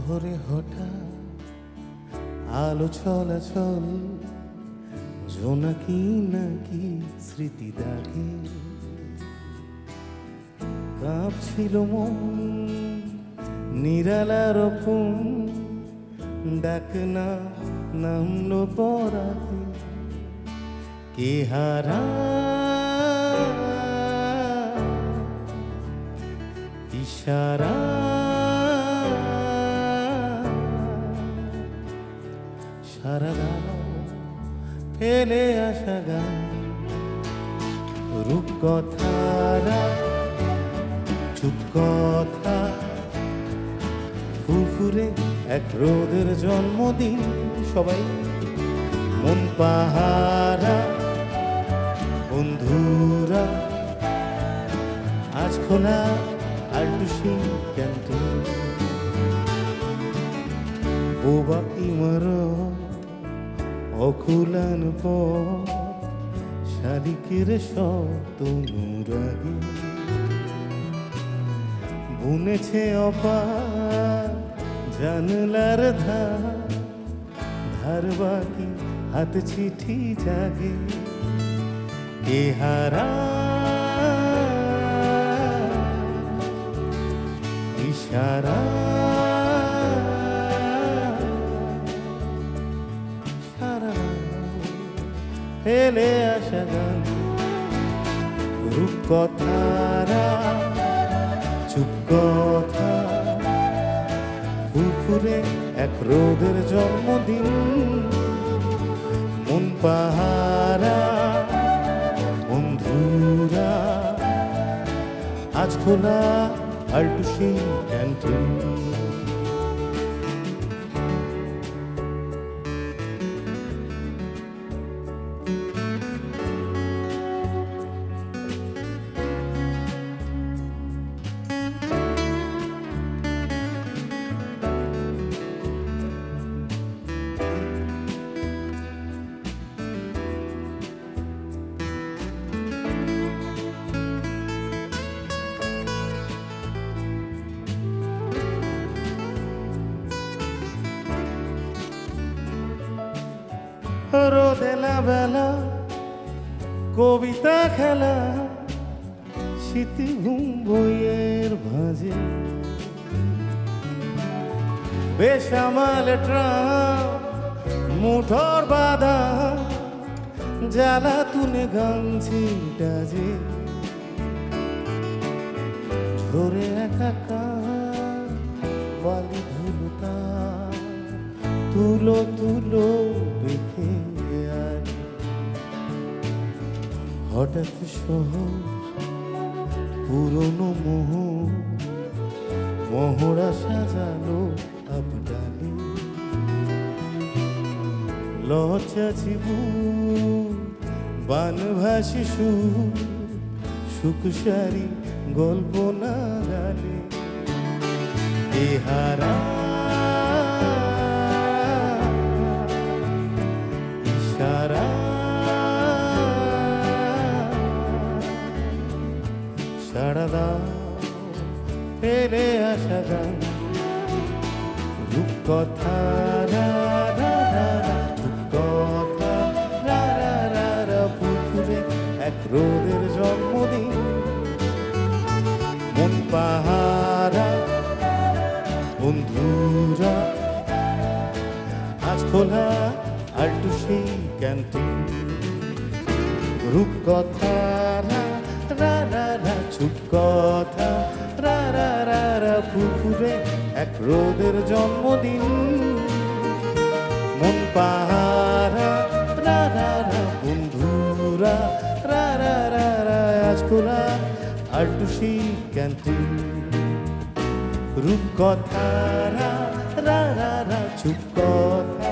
শহরে হঠাৎ আলো চলাচল, জোনাকি নাকি স্মৃতি দাগে, কাঁপছিল মন নিরালার রকম, ডাক না নামলো পরাতে, কে হারা ইশারা সারা দাও ফেলে আসা গান, রূপকথারা চুপ কথা, ফুরফুরে এক রোদের জন্মদিন, সবাই মন পাহারা বন্ধুরা, আজ খোলা আল্টুসি ক্যান্টিন, বোবা ইমারত অকুলান পথ, শালিকের শত অনুরাগী, বুনেছে অপার জানলার ধার, ধার বাকি হাত চিঠি জাগে, কে হারা ইশারা সারা ফেলে আসা গান, রূপকথারা চুপ কথা, ফুরফুরে এক রোদের জন্মদিন, মন পাহারা বন্ধুরা, আজ খোলা আল্টুসি ক্যান্টিন। রোদেলা বেলা কবিতা খেলা, স্মৃতি ঘুম বইয়ের ভাঁজে, বেসামাল ট্রাম মুঠোর বাধা, জ্বালা তুলে গামছি ডাজে, ঝরে একাকার বালি ধুলতা, তুলো তুলো বেঁধে আনি, হঠাৎ শহর পুরনো মোহ, মহড়া সাজালো আবডালে, লজ্জা জীবন বানভাসি সুর, সুখসারি গল্প না গালে, কে হারা ইশারা সারা দাও ফেলে আসা গান, রূপকথারা চুপ কথা, ফুরফুরে এক রোদের জন্মদিন, মন পাহারা বন্ধুরা, আজ খোলা আল্টুসি ক্যান্টিন, রূপকথারা চুপ কথা, ফুরফুরে এক রোদের জন্মদিন, মন পাহারা বন্ধুরা, আজ খোলা আল্টুসি ক্যান্টিন, রূপকথারা চুপ কথা,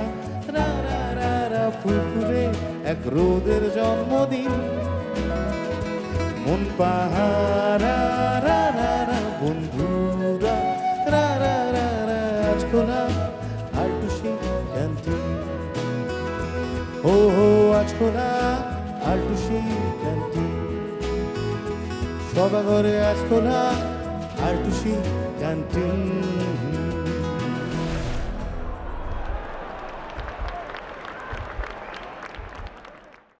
ফুরফুরে এক রোদের জন্মদিন, মন পাহারা বন্ধুরা, আজ খোলা আল্টুসি ক্যান্টিন, ও আজ খোলা আল্টুসি ক্যান্টিন, সবাঘরে আজ খোলা আল্টুসি ক্যান্টিন।